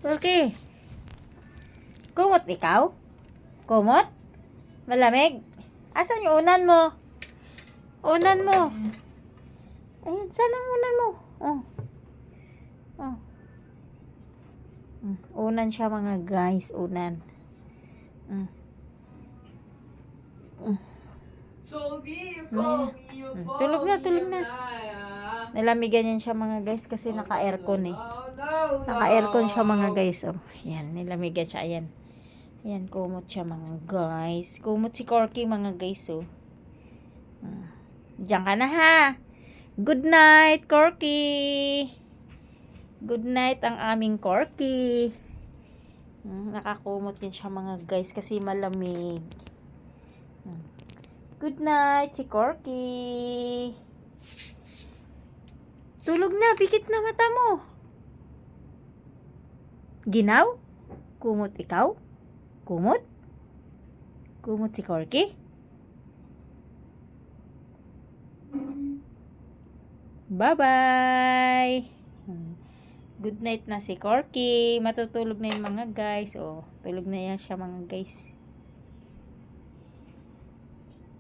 Corky, kumot ikaw? Kumot? Malamig? Asan yung unan mo? Unan mo. Ayan, saan ang unan mo? Oh. Oh. Unan siya mga guys, unan. Tulog na, tulog na. Nalamigan yan siya mga guys kasi naka-aircon eh. Naka-aircon siya mga guys. Oh, yan, nilamigan siya. Ayan. Ayan, kumot siya mga guys. Kumot si Corky mga guys oh. Diyan ka na ha. Good night, Corky. Good night ang aming Corky. Nakakumot din siya mga guys kasi malamig. Good night si Corky. Tulog na, pikit na mata mo. Ginaw? Kumot ikaw? Kumot? Kumot si Corky? Bye-bye! Good night na si Corky. Matutulog na yung mga guys. Oh, tulog na yan siya mga guys.